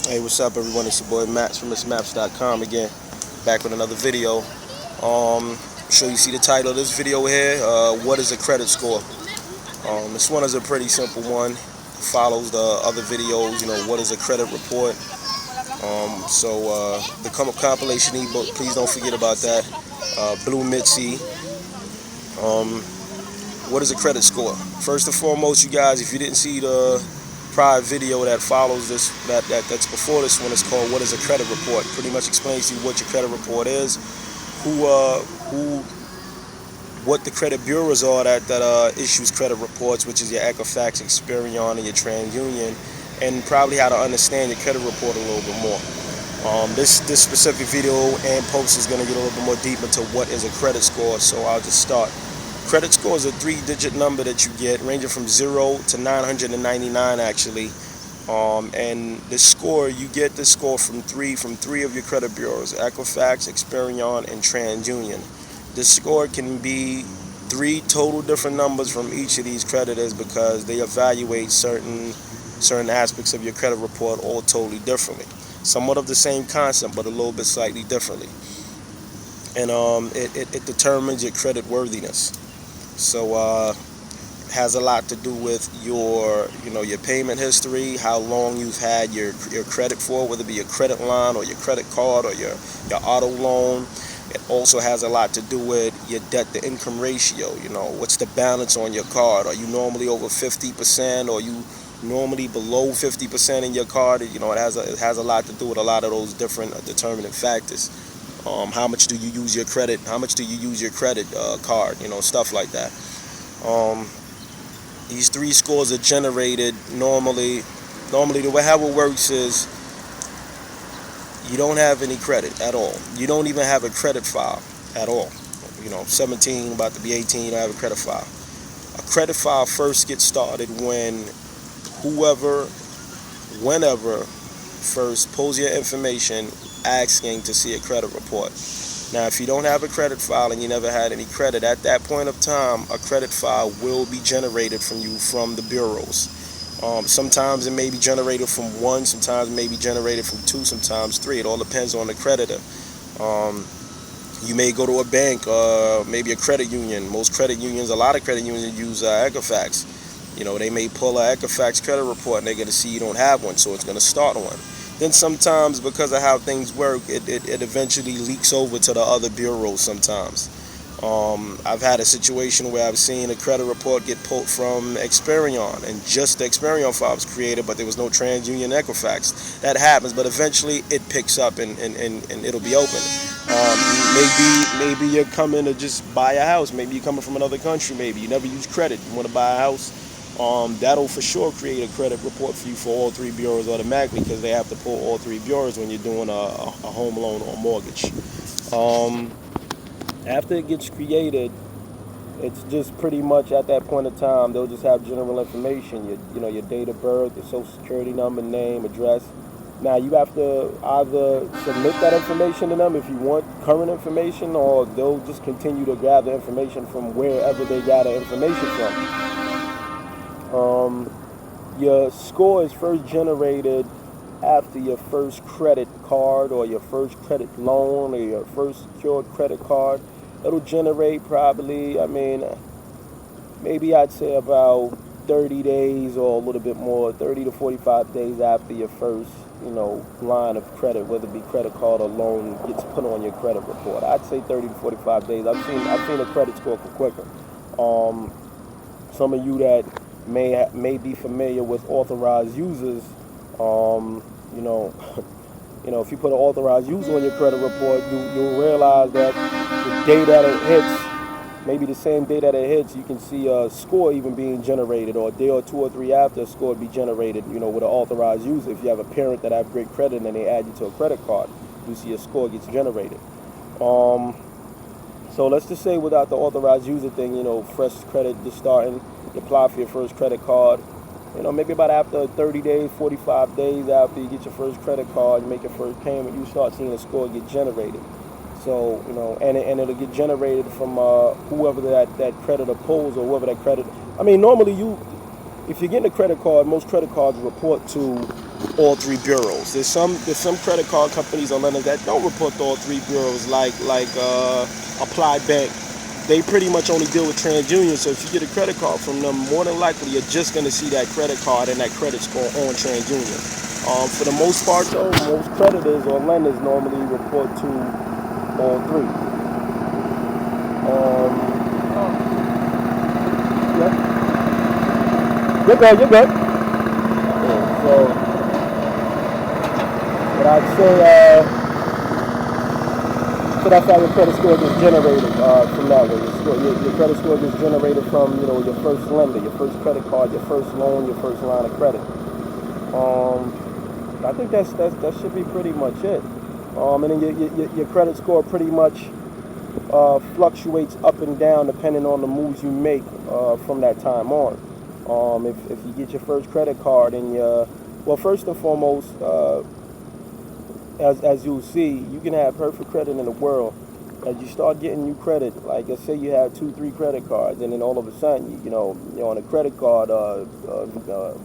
Hey, what's up, everyone? It's your boy Max from MissMaps.com again, back with another video. Sure you see the title of this video here. What is a credit score? This one is a pretty simple one. Follows the other videos. What is a credit report? The compilation ebook. Please don't forget about that. Blue Mitzi. What is a credit score? First and foremost, you guys, if you didn't see the prior video that follows this, that's before this one, is called "What is a credit report?" Pretty much explains to you what your credit report is, what the credit bureaus are that issues credit reports, which is your Equifax, Experian, and your TransUnion, and probably how to understand your credit report a little bit more. This specific video and post is going to get a little bit more deep into what is a credit score, so I'll just start. Credit score is a 3-digit number that you get, ranging from 0 to 999 actually. And the score, you get the score from three of your credit bureaus: Equifax, Experian, and TransUnion. The score can be 3 total different numbers from each of these creditors because they evaluate certain aspects of your credit report all totally differently. Somewhat of the same concept, but a little bit slightly differently. And it determines your credit worthiness. So has a lot to do with your payment history, how long you've had your credit for, whether it be your credit line or your credit card or your auto loan. It also has a lot to do with your debt to income ratio. What's the balance on your card? Are you normally over 50%, or are you normally below 50% in your card? It has a lot to do with a lot of those different determining factors. How much do you use your credit? How much do you use your credit card? Stuff like that. These 3 scores are generated normally. The way how it works is you don't have any credit at all. You don't even have a credit file at all. 17, about to be 18, you don't have a credit file. A credit file first gets started when whenever first pulls your information asking to see a credit report. Now, if you don't have a credit file and you never had any credit, at that point of time, a credit file will be generated from you from the bureaus. Sometimes it may be generated from 1, sometimes it may be generated from 2, sometimes 3. It all depends on the creditor. You may go to a bank, maybe a credit union. A lot of credit unions use Equifax. They may pull an Equifax credit report and they're going to see you don't have one, so it's going to start one. Then sometimes, because of how things work, it eventually leaks over to the other bureaus sometimes. I've had a situation where I've seen a credit report get pulled from Experian, and just the Experian file was created, but there was no TransUnion Equifax. That happens, but eventually it picks up and it'll be open. Maybe you're coming to just buy a house. Maybe you're coming from another country. Maybe you never use credit. You want to buy a house. That'll for sure create a credit report for you for all 3 bureaus automatically, because they have to pull all 3 bureaus when you're doing a home loan or a mortgage. After it gets created, it's just pretty much at that point of time, they'll just have general information, your date of birth, your social security number, name, address. Now, you have to either submit that information to them if you want current information, or they'll just continue to gather information from wherever they gather information from. Your score is first generated after your first credit card or your first credit loan or your first secured credit card. It'll generate probably, maybe I'd say about 30 days or a little bit more, 30 to 45 days after your first, line of credit, whether it be credit card or loan, gets put on your credit report. I'd say 30 to 45 days. I've seen a credit score for quicker. Some of you that may be familiar with authorized users, if you put an authorized user on your credit report, you'll realize that the day that it hits, maybe the same day that it hits, you can see a score even being generated, or a day or 2 or 3 after a score be generated, with an authorized user. If you have a parent that have great credit and they add you to a credit card, you see a score gets generated. So let's just say without the authorized user thing, fresh credit just starting, you apply for your first credit card. Maybe about after 30 days, 45 days after you get your first credit card, you make your first payment, you start seeing a score get generated. So, and it'll get generated from whoever that creditor pulls, or whoever that credit. Normally if you're getting a credit card, most credit cards report to all three bureaus. There's some credit card companies or lenders that don't report to all three bureaus, like Applied Bank. They pretty much only deal with TransUnion. So if you get a credit card from them, more than likely you're just going to see that credit card and that credit score on TransUnion. For the most part, though, most creditors or lenders normally report to all three. Yeah. You're good. You're good. Yeah, so, but I'd say. So that's how your credit score gets generated from that way. Your credit score gets generated from, your first lender, your first credit card, your first loan, your first line of credit. I think that should be pretty much it. And then your credit score pretty much fluctuates up and down depending on the moves you make from that time on. If you get your first credit card and first and foremost, as you'll see, you can have perfect credit in the world. As you start getting new credit, like let's say you have 2-3 credit cards, and then all of a sudden, you're on a credit card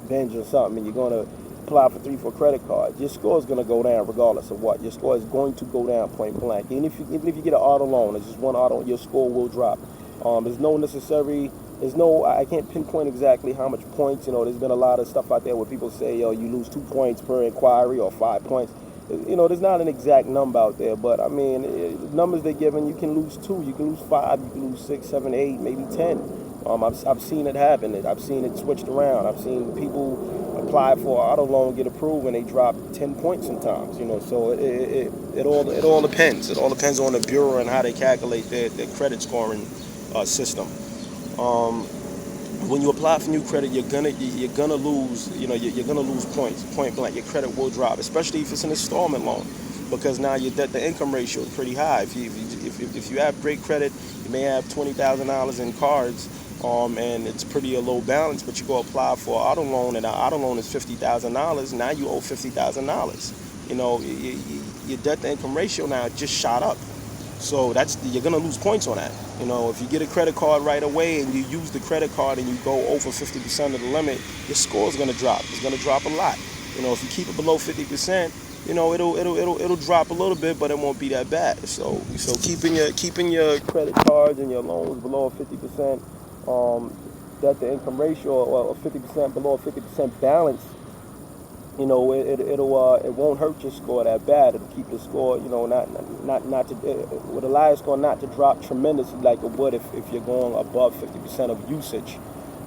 binge or something, and you're going to apply for 3-4 credit cards. Your score is going to go down regardless of what. Your score is going to go down point blank. Even if you get an auto loan, it's just one auto, your score will drop. I can't pinpoint exactly how much points. There's been a lot of stuff out there where people say, you lose 2 points per inquiry or 5 points. There's not an exact number out there, but I mean, numbers they're giving, you can lose 2, you can lose 5, you can lose 6, 7, 8, maybe 10. I've seen it happen. I've seen it switched around. I've seen people apply for an auto loan, get approved, and they drop 10 points sometimes. So it all depends. It all depends on the bureau and how they calculate their credit scoring system. When you apply for new credit, you're gonna lose. You're gonna lose points, point blank. Your credit will drop, especially if it's an installment loan, because now your debt to income ratio is pretty high. If you have great credit, you may have $20,000 in cards, and it's pretty a low balance. But you go apply for an auto loan, and an auto loan is $50,000. Now you owe $50,000. Your debt to income ratio now just shot up. So you're gonna lose points on that. If you get a credit card right away and you use the credit card and you go over 50% of the limit, your score is gonna drop. It's gonna drop a lot. If you keep it below 50%, it'll drop a little bit, but it won't be that bad. So keeping your credit cards and your loans below 50% debt to income ratio, or 50% below a 50% balance, it won't hurt your score that bad. It'll keep the score, not to with a liar score not to drop tremendously like it would if you're going above 50% of usage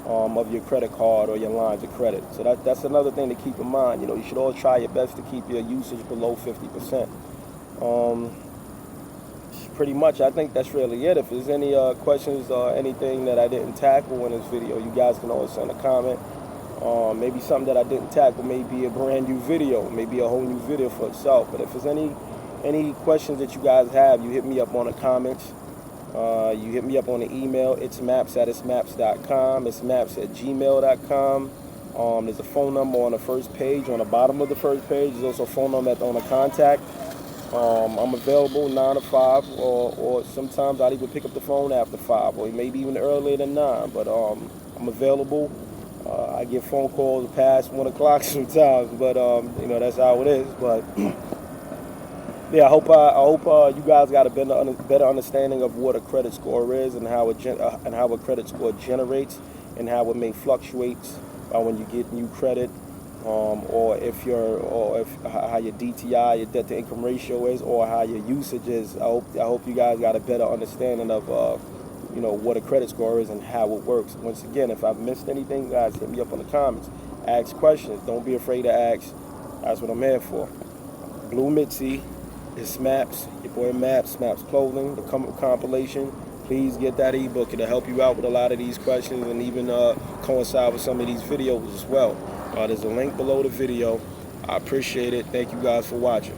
of your credit card or your lines of credit. So that's another thing to keep in mind. You should always try your best to keep your usage below 50%. Pretty much, I think that's really it. If there's any questions or anything that I didn't tackle in this video, you guys can always send a comment. Maybe something that I didn't tackle may be a brand new video, maybe a whole new video for itself. But if there's any questions that you guys have, you hit me up on the comments. You hit me up on the email. It's maps@itsmaps.com. It's maps@gmail.com. There's a phone number on the first page. On the bottom of the first page, there's also a phone number on the contact. I'm available 9 to 5, or sometimes I'll even pick up the phone after 5, or maybe even earlier than 9. But I'm available. I get phone calls past 1 o'clock sometimes, but that's how it is. But yeah, I hope you guys got a better understanding of what a credit score is and how a credit score generates and how it may fluctuate when you get new credit, or how your DTI, your debt to income ratio is, or how your usage is. I hope you guys got a better understanding of what a credit score is and how it works. Once again, if I've missed anything, guys, hit me up in the comments. Ask questions. Don't be afraid to ask. That's what I'm here for. Blue Mitzi, it's Maps, your boy Maps Clothing, the Compilation. Please get that ebook. It'll help you out with a lot of these questions and even coincide with some of these videos as well. There's a link below the video. I appreciate it. Thank you guys for watching.